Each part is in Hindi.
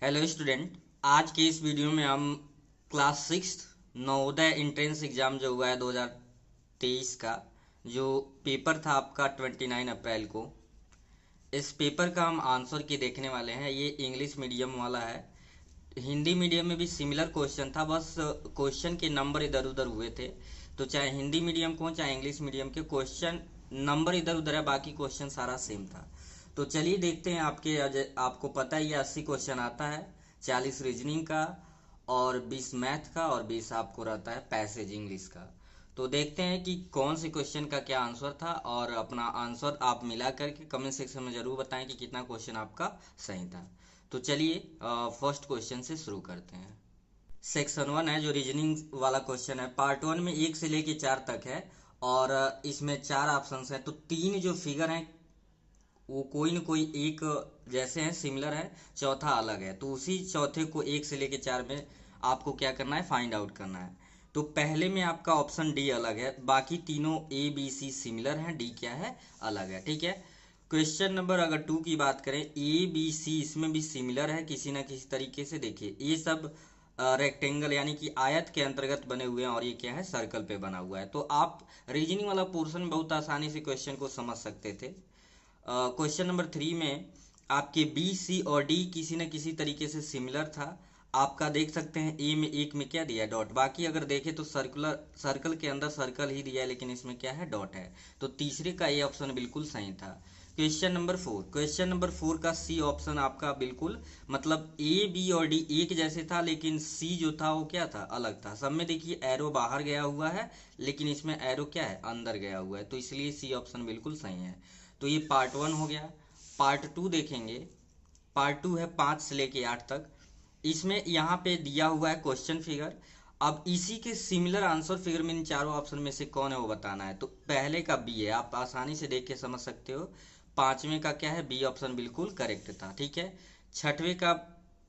Hello student. आज के इस वीडियो में हम class six Navodaya entrance exam जो हुआ है 2023 का, जो पेपर था आपका 29 अप्रैल को, इस पेपर का हम आंसर की देखने वाले हैं। ये इंग्लिश मीडियम वाला है। हिंदी मीडियम में भी सिमिलर क्वेश्चन था, बस क्वेश्चन के नंबर इधर उधर हुए थे। तो चाहे हिंदी मीडियम को चाहे इंग्लिश मीडियम के, क्वेश्चन नंबर इधर उधर है, बाकी क्वेश्चन सारा सेम था। तो चलिए देखते हैं। आपको पता ही है 80 क्वेश्चन आता है, 40 रीजनिंग का और 20 मैथ का और 20 आपको रहता है पैसेज इंग्लिश का। तो देखते हैं कि कौन से क्वेश्चन का क्या आंसर था, और अपना आंसर आप मिला करके कमेंट सेक्शन में ज़रूर बताएं कि कितना क्वेश्चन आपका सही था। तो चलिए फर्स्ट क्वेश्चन से शुरू करते हैं। सेक्शन 1 है जो रीजनिंग वाला क्वेश्चन है। पार्ट 1 में 1 से लेके 4 तक है, और इसमें 4 ऑप्शंस हैं। तो 3 जो फिगर हैं वो कोई न कोई एक जैसे हैं, सिमिलर है, चौथा अलग है। तो उसी चौथे को 1 से लेके 4 में आपको क्या करना है, फाइंड आउट करना है। तो पहले में आपका ऑप्शन डी अलग है, बाकी तीनों ए बी सी सिमिलर हैं, डी क्या है, अलग है। ठीक है। क्वेश्चन नंबर अगर 2 की बात करें, ए बी सी इसमें भी सिमिलर है किसी ना किसी तरीके से। देखिए ये सब रेक्टेंगल यानी कि आयत के अंतर्गत बने हुए हैं, और ये क्या है, सर्कल पे बना हुआ है। तो आप रीजनिंग वाला पोर्शन बहुत आसानी से क्वेश्चन को समझ सकते थे। क्वेश्चन नंबर 3 में आपके बी सी और डी किसी न किसी तरीके से सिमिलर था। आपका देख सकते हैं ए में एक में क्या दिया है, डॉट। बाकी अगर देखें तो सर्कल के अंदर सर्कल ही दिया है, लेकिन इसमें क्या है, डॉट है। तो तीसरे का ए ऑप्शन बिल्कुल सही था। क्वेश्चन नंबर 4 का सी ऑप्शन आपका बिल्कुल, मतलब ए बी और डी एक जैसे था, लेकिन सी जो था वो क्या था, अलग था। सब में देखिए एरो बाहर गया हुआ है, लेकिन इसमें एरो क्या है, अंदर गया हुआ है। तो इसलिए सी ऑप्शन बिल्कुल सही है। तो ये पार्ट 1 हो गया। पार्ट 2 देखेंगे। पार्ट 2 है 5 से लेके 8 तक। इसमें यहाँ पे दिया हुआ है क्वेश्चन फिगर। अब इसी के सिमिलर आंसर फिगर में इन चारों ऑप्शन में से कौन है वो बताना है। तो पहले का बी है, आप आसानी से देख के समझ सकते हो। पांचवें का क्या है, बी ऑप्शन बिल्कुल करेक्ट था। ठीक है। छठवें का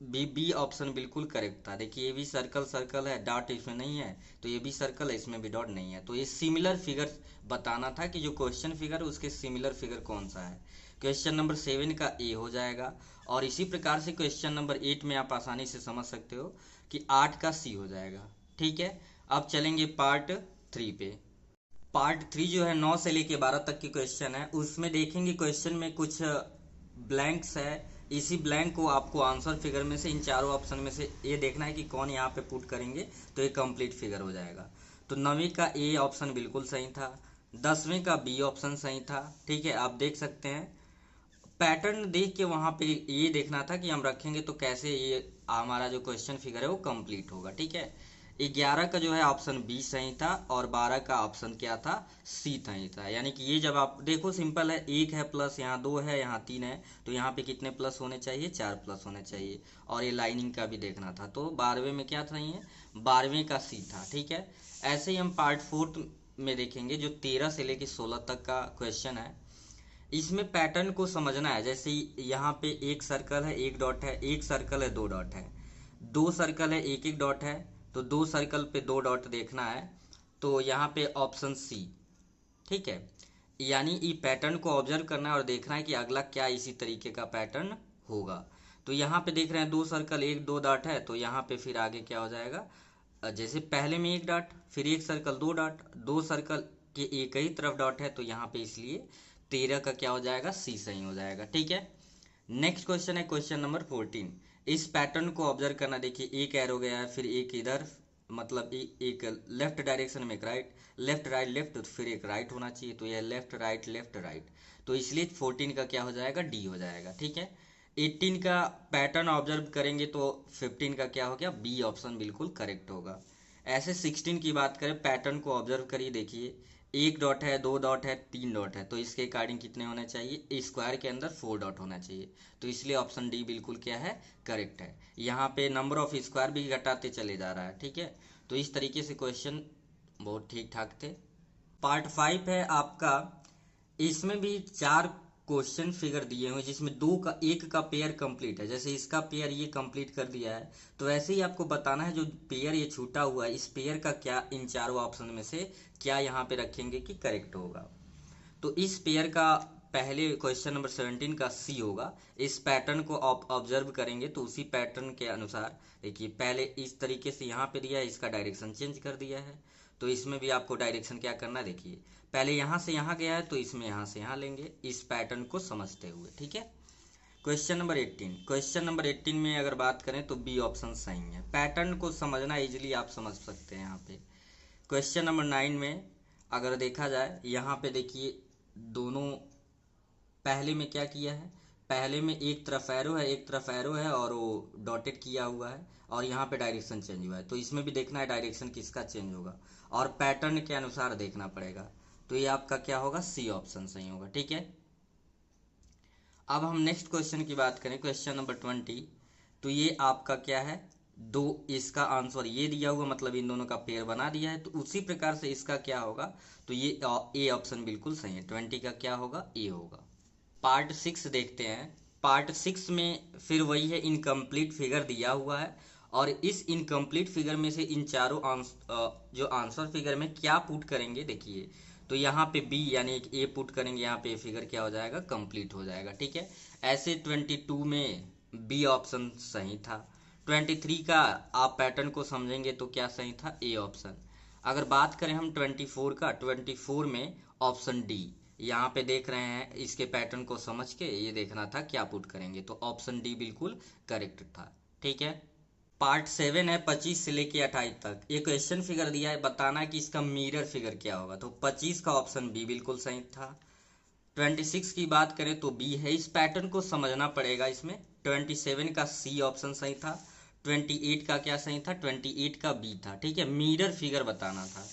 बी बी ऑप्शन बिल्कुल करेक्ट था। देखिए ये भी सर्कल सर्कल है, डॉट इसमें नहीं है। तो ये भी सर्कल है, इसमें भी डॉट नहीं है। तो ये सिमिलर फिगर बताना था कि जो क्वेश्चन फिगर है उसके सिमिलर फिगर कौन सा है। क्वेश्चन नंबर 7 का ए हो जाएगा। और इसी प्रकार से क्वेश्चन नंबर 8 में आप आसानी से समझ सकते हो कि 8 का सी हो जाएगा। ठीक है। अब चलेंगे पार्ट 3 पे। पार्ट 3 जो है 9 से लेके 12 तक की क्वेश्चन है। उसमें देखेंगे क्वेश्चन में कुछ ब्लैंक्स है। इसी ब्लैंक को आपको आंसर फिगर में से, इन चारों ऑप्शन में से ये देखना है कि कौन यहाँ पे पुट करेंगे, तो ये कंप्लीट फिगर हो जाएगा। तो 9वीं का ए ऑप्शन बिल्कुल सही था। 10वीं का बी ऑप्शन सही था। ठीक है। आप देख सकते हैं पैटर्न देख के वहां पे ये देखना था कि हम रखेंगे तो कैसे ये हमारा जो क्वेश्चन फिगर है वो कंप्लीट होगा। ठीक है। 11 का जो है ऑप्शन बी सही था, और 12 का ऑप्शन क्या था, सी सही था। यानी कि ये जब आप देखो सिंपल है, एक है प्लस, यहाँ 2 है, यहाँ 3 है, तो यहाँ पे कितने प्लस होने चाहिए, 4 प्लस होने चाहिए। और ये लाइनिंग का भी देखना था। तो 12वें में क्या सही है, 12वें का सी था। ठीक है। ऐसे ही हम पार्ट 4 में देखेंगे जो 13 से लेके 16 तक का क्वेश्चन है। इसमें पैटर्न को समझना है। जैसे यहाँ पे एक सर्कल है, एक डॉट है, एक सर्कल है, दो डॉट है, दो सर्कल है, एक एक डॉट है। तो दो सर्कल पे दो डॉट देखना है। तो यहाँ पे ऑप्शन सी। ठीक है। यानी ये पैटर्न को ऑब्जर्व करना है और देखना है कि अगला क्या इसी तरीके का पैटर्न होगा। तो यहाँ पे देख रहे हैं दो सर्कल एक दो डॉट है, तो यहाँ पे फिर आगे क्या हो जाएगा, जैसे पहले में एक डॉट, फिर एक सर्कल दो डॉट, दो सर्कल के एक ही तरफ डॉट है, तो यहाँ पे इसलिए 13 का क्या हो जाएगा, सी सही हो जाएगा। ठीक है। नेक्स्ट क्वेश्चन है क्वेश्चन नंबर 14। इस पैटर्न को ऑब्जर्व करना। देखिए एक एरो गया है, फिर एक इधर, मतलब एक लेफ्ट डायरेक्शन में एक राइट, लेफ्ट राइट लेफ्ट, तो फिर एक राइट होना चाहिए। तो यह लेफ्ट राइट, तो इसलिए 14 का क्या हो जाएगा, डी हो जाएगा। ठीक है। 18 का पैटर्न ऑब्जर्व करेंगे तो 15 का क्या हो गया, बी ऑप्शन बिल्कुल करेक्ट होगा। ऐसे 16 की बात करें, पैटर्न को ऑब्जर्व करिए। देखिए एक डॉट है, दो डॉट है, तीन डॉट है, तो इसके अकॉर्डिंग कितने होने चाहिए, स्क्वायर के अंदर 4 डॉट होना चाहिए। तो इसलिए ऑप्शन डी बिल्कुल क्या है, करेक्ट है। यहाँ पे नंबर ऑफ स्क्वायर भी घटाते चले जा रहा है। ठीक है। तो इस तरीके से क्वेश्चन बहुत ठीक ठाक थे। पार्ट 5 है आपका। इसमें भी 4 क्वेश्चन फिगर दिए हुए, जिसमें दो का एक का पेयर कंप्लीट है। जैसे इसका पेयर ये कंप्लीट कर दिया है, तो वैसे ही आपको बताना है जो पेयर ये छूटा हुआ है, इस पेयर का क्या इन चारों ऑप्शन में से क्या यहाँ पे रखेंगे कि करेक्ट होगा। तो इस पेयर का पहले क्वेश्चन नंबर 17 का सी होगा। इस पैटर्न को आप ऑब्जर्व करेंगे तो उसी पैटर्न के अनुसार देखिए, पहले इस तरीके से यहाँ पे दिया है, इसका डायरेक्शन चेंज कर दिया है। तो इसमें भी आपको डायरेक्शन क्या करना है, देखिए पहले यहाँ से यहाँ गया है तो इसमें यहाँ से यहाँ लेंगे, इस पैटर्न को समझते हुए। ठीक है। क्वेश्चन नंबर 18 में अगर बात करें तो बी ऑप्शन सही है। पैटर्न को समझना इजीली आप समझ सकते हैं यहाँ पे। क्वेश्चन नंबर 9 में अगर देखा जाए, यहाँ पे देखिए दोनों, पहले में क्या किया है, पहले में एक तरफ एरो है, एक तरफ एरो है और वो डॉटेड किया हुआ है, और यहाँ पे डायरेक्शन चेंज हुआ है। तो इसमें भी देखना है डायरेक्शन किसका चेंज होगा, और पैटर्न के अनुसार देखना पड़ेगा। तो ये आपका क्या होगा, सी ऑप्शन सही होगा। ठीक है। अब हम नेक्स्ट क्वेश्चन की बात करें, क्वेश्चन नंबर 20। तो ये आपका क्या है, दो, इसका आंसर ये दिया हुआ, मतलब इन दोनों का पेयर बना दिया है। तो उसी प्रकार से इसका क्या होगा, तो ये ए ऑप्शन बिल्कुल सही है। 20 का क्या होगा, ए होगा। पार्ट 6 देखते हैं। पार्ट 6 में फिर वही है, इनकम्प्लीट फिगर दिया हुआ है, और इस इनकम्प्लीट फिगर में से इन चारों जो आंसर फिगर में क्या पुट करेंगे, देखिए तो यहाँ पे बी यानी एक ए पुट करेंगे, यहाँ पे फिगर क्या हो जाएगा, कंप्लीट हो जाएगा। ठीक है। ऐसे 22 में बी ऑप्शन सही था। 23 का आप पैटर्न को समझेंगे तो क्या सही था, ए ऑप्शन। अगर बात करें हम 24 का, 24 में ऑप्शन डी, यहाँ पे देख रहे हैं, इसके पैटर्न को समझ के ये देखना था क्या पुट करेंगे, तो ऑप्शन डी बिल्कुल करेक्ट था। ठीक है। पार्ट 7 है 25 से लेके 28 तक। ये क्वेश्चन फिगर दिया है, बताना कि इसका मिरर फिगर क्या होगा। तो 25 का ऑप्शन बी बिल्कुल सही था। 26 की बात करें तो बी है, इस पैटर्न को समझना पड़ेगा इसमें। 27 का सी ऑप्शन सही था। 28 का क्या सही था, 28 का बी था। ठीक है, मिरर फिगर बताना था।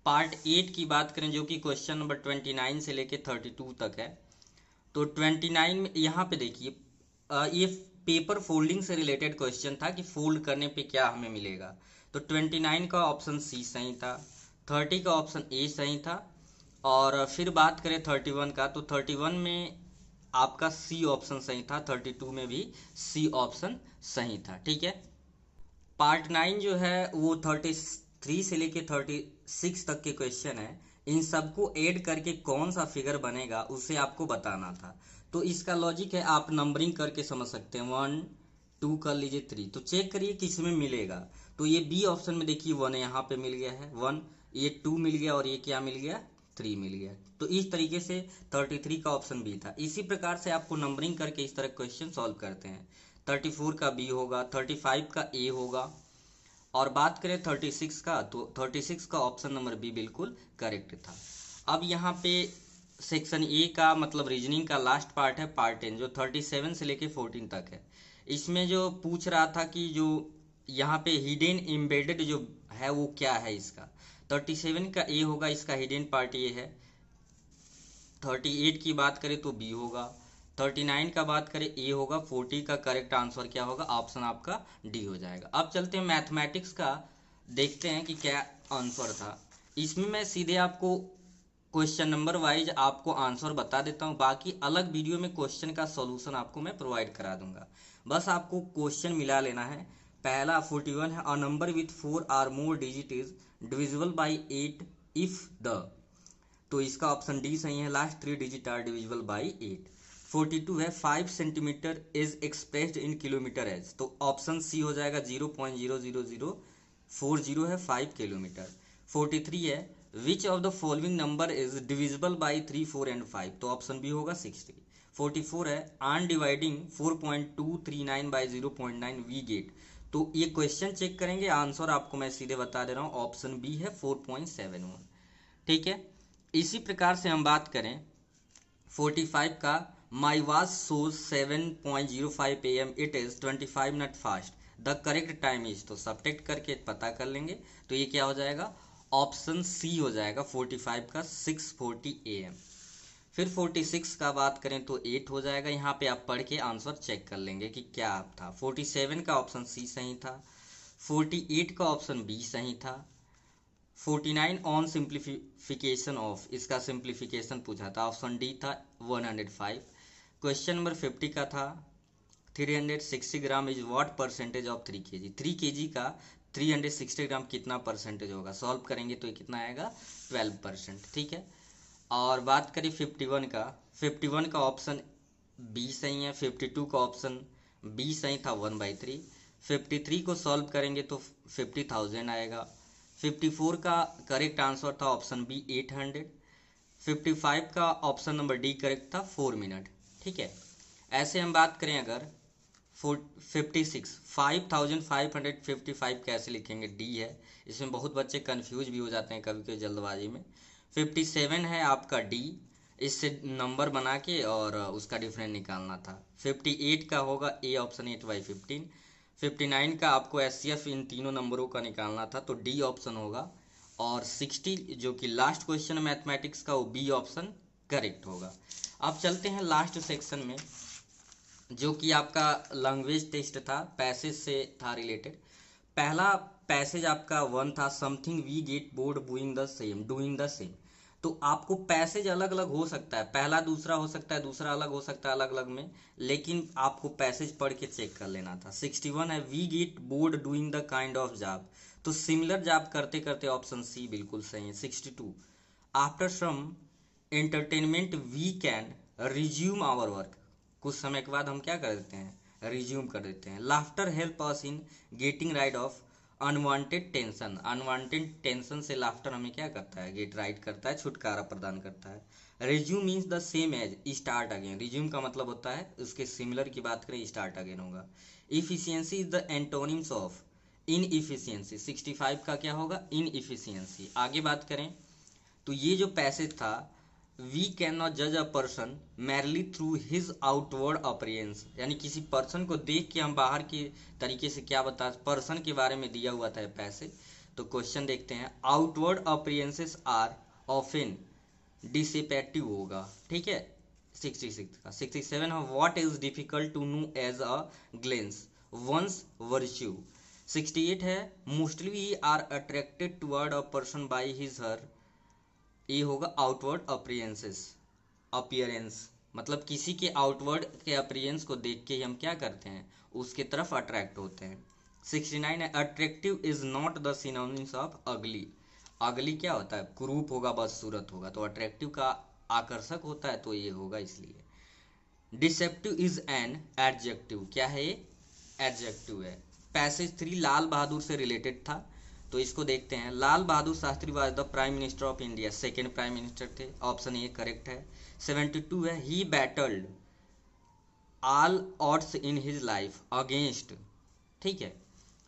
पार्ट 8 की बात करें, जो कि क्वेश्चन नंबर 29 से लेके 32 तक है। तो 29 में यहाँ पे देखिए, ये पेपर फोल्डिंग से रिलेटेड क्वेश्चन था कि फोल्ड करने पे क्या हमें मिलेगा। तो 29 का ऑप्शन सी सही था। 30 का ऑप्शन ए सही था। और फिर बात करें 31 का, तो 31 में आपका सी ऑप्शन सही था। 32 में भी सी ऑप्शन सही था। ठीक है। पार्ट 9 जो है वो 33 से लेके 36 तक के क्वेश्चन है। इन सबको ऐड करके कौन सा फिगर बनेगा उसे आपको बताना था। तो इसका लॉजिक है, आप नंबरिंग करके समझ सकते हैं। 1 2 कर लीजिए, 3, तो चेक करिए किस में मिलेगा। तो ये बी ऑप्शन में देखिए 1 यहाँ पे मिल गया है 1, ये 2 मिल गया, और ये क्या मिल गया, 3 मिल गया। तो इस तरीके से 33 का ऑप्शन बी था। इसी प्रकार से आपको नंबरिंग करके इस तरह क्वेश्चन सॉल्व करते हैं। 34 का बी होगा, 35 का ए होगा। और बात करें 36 का, तो 36 का ऑप्शन नंबर बी बिल्कुल करेक्ट था। अब यहाँ पे सेक्शन ए का मतलब रीजनिंग का लास्ट पार्ट है, पार्ट 10, जो 37 से लेके 14 तक है। इसमें जो पूछ रहा था कि जो यहाँ पे हिडन एम्बेडेड जो है वो क्या है इसका। 37 का ए होगा, इसका हिडन पार्ट ये है। 38 की बात करें तो बी होगा। 39 का बात करें ए होगा। 40 का करेक्ट आंसर क्या होगा, ऑप्शन आपका डी हो जाएगा। अब चलते हैं मैथमेटिक्स का, देखते हैं कि क्या आंसर था। इसमें मैं सीधे आपको क्वेश्चन नंबर वाइज आपको आंसर बता देता हूँ, बाकी अलग वीडियो में क्वेश्चन का सॉल्यूशन आपको मैं प्रोवाइड करा दूंगा। बस आपको क्वेश्चन मिला लेना है। पहला 41 है, अ नंबर विथ 4 और more digit is divisible by 8 if the, तो इसका ऑप्शन डी सही है। Last 3 digit are divisible by 8। 42 है, 5 centimetre is expressed in kilometre as, तो ऑप्शन सी हो जाएगा। 0.00040 है 5 किलोमीटर। 43 है, which of the following number is divisible by 3 4 and 5, तो ऑप्शन बी होगा 60। 44 है, on dividing 4.239 by 0.9 we get, तो ये क्वेश्चन चेक करेंगे, आंसर आपको मैं सीधे बता दे रहा हूँ, ऑप्शन बी है 4.71। ठीक है। इसी प्रकार से हम बात करें 45 का, my watch shows 7.05 AM, it is 25 minute fast, the correct time is, तो सब्ट्रैक्ट करके पता कर लेंगे। तो ये क्या हो जाएगा, ऑप्शन सी हो जाएगा 45 का 6:40 AM। फिर 46 का बात करें तो 8 हो जाएगा। यहाँ पे आप पढ़ के आंसर चेक कर लेंगे कि क्या था। 47 का ऑप्शन सी सही था। 48 का ऑप्शन बी सही था। 49 ऑन सिंप्लीफिकेशन ऑफ, इसका सिंप्लीफिकेशन पूछा था, ऑप्शन डी था 105। क्वेश्चन नंबर 50 का था 360 gram is what percentage of 3 kg, 3 kg का 360 ग्राम कितना परसेंटेज होगा। सॉल्व करेंगे तो ये कितना आएगा, 12%। ठीक है। और बात करें 51 का, 51 का ऑप्शन बी सही है, 52 का ऑप्शन बी सही था 1/3, 53 को सॉल्व करेंगे तो 50,000 आएगा, 54 का करेक्ट आंसर था ऑप्शन बी 800, 55 का ऑप्शन नंबर डी करेक्ट था 4 मिनट। ठीक है, ऐसे हम बात करें अगर 56 5555 कैसे लिखेंगे, डी है, इसमें बहुत बच्चे कंफ्यूज भी हो जाते हैं कभी कभी जल्दबाजी में। 57 है आपका डी, इससे नंबर बना के और उसका डिफरेंस निकालना था। 58 का होगा ए ऑप्शन 8/15, 59 का आपको एचसीएफ इन तीनों नंबरों का निकालना था तो डी ऑप्शन होगा, और 60 जो कि लास्ट क्वेश्चन मैथमेटिक्स का वो बी ऑप्शन करेक्ट होगा। अब चलते हैं लास्ट सेक्शन में जो कि आपका लैंग्वेज टेस्ट था, पैसेज से था रिलेटेड। पहला पैसेज आपका 1 था, something we get bored doing the same, doing the same. तो आपको पैसेज अलग अलग हो सकता है, पहला दूसरा हो सकता है, दूसरा अलग हो सकता है अलग अलग में, लेकिन आपको पैसेज पढ़ के चेक कर लेना था। 61 है, we get bored doing the kind of job, तो सिमिलर जॉब करते करते ऑप्शन सी बिल्कुल सही है। 62, after some entertainment we can resume our work, कुछ समय के बाद हम क्या कर देते हैं, रिज्यूम कर देते हैं। Laughter help us in getting ride of unwanted tension, unwanted tension से लाफ्टर हमें क्या करता है, गेट राइड करता है, छुटकारा प्रदान करता है। Resume means the same as start again, resume का मतलब होता है उसके सिमिलर की बात करें स्टार्ट अगेन होगा। Efficiency is the antonyms of inefficiency, 65 का क्या होगा, इनइफिशियंसी। आगे बात करें तो ये जो पैसेज था, वी कैन नॉट जज a person merely through his outward appearance, यानी किसी पर्सन को देख के हम बाहर के तरीके से क्या बता, पर्सन के बारे में दिया हुआ था पैसेज। तो क्वेश्चन देखते हैं, outward appearances are often deceptive होगा। ठीक है, 66 का। 67 है, what is difficult to know as a glance one's virtue. 68 है, mostly we are attracted toward a person by his her, ये होगा आउटवर्ड अपीयरेंस, मतलब किसी के आउटवर्ड के अपीयरेंस को देख के हम क्या करते हैं, उसके तरफ अट्रैक्ट होते हैं। 69 है, attractive is not the synonyms of अगली, अगली क्या होता है, कुरूप होगा, बदसूरत होगा, तो अट्रैक्टिव का आकर्षक होता है तो ये होगा इसलिए। डिसेप्टिव इज एन एडजेक्टिव, क्या है ये, एडजेक्टिव है। पैसेज 3 लाल बहादुर से रिलेटेड था, तो इसको देखते हैं। Lal Bahadur Shastri was the prime minister of India, second prime minister थे, ऑप्शन ए करेक्ट है। 72 है, he battled all odds in his life against, ठीक है,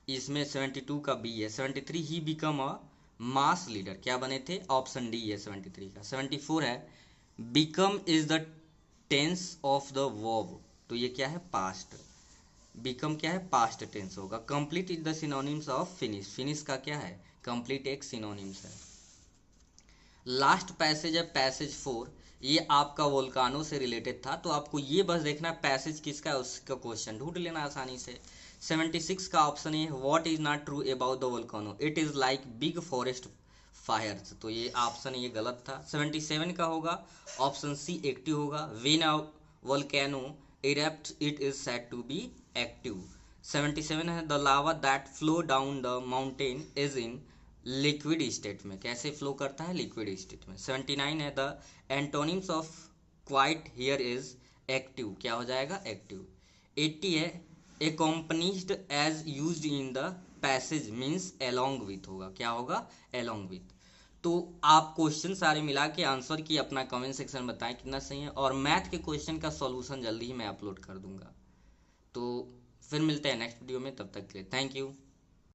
इसमें 72 का बी है। 73 he become a mass leader, क्या बने थे, ऑप्शन डी है 73 का। 74 है, become is the tense of the verb, तो ये क्या है, पास्ट, बिकम क्या है, पास्ट टेंस होगा। Complete is the synonyms of finish, finish का क्या है, कंप्लीट एक सिनोनिम्स है। लास्ट पैसेज है पैसेज 4, ये आपका वोल्कानो से रिलेटेड था, तो आपको ये बस देखना है पैसेज किसका है, उसका क्वेश्चन ढूंढ लेना आसानी से। 76 का ऑप्शन है, what is not true about the volcano, it is like big forest fires, तो ये ऑप्शन ये गलत था। 77 का होगा ऑप्शन सी एक्टिव होगा, when a volcano erupts it is said to be active। 77 है, the lava that flow down the mountain is in liquid state में, कैसे फ्लो करता है, लिक्विड स्टेट में। 79 है, the antonyms of quiet here is active, क्या हो जाएगा, एक्टिव। 80 है, accompanied as used in the passage means along with होगा, क्या होगा, along with। तो आप क्वेश्चन सारे मिला के आंसर की अपना कमेंट सेक्शन में बताएं कितना सही है, और मैथ के क्वेश्चन का सॉल्यूशन जल्दी ही मैं अपलोड कर दूंगा। तो फिर मिलते हैं नेक्स्ट वीडियो में, तब तक के लिए थैंक यू।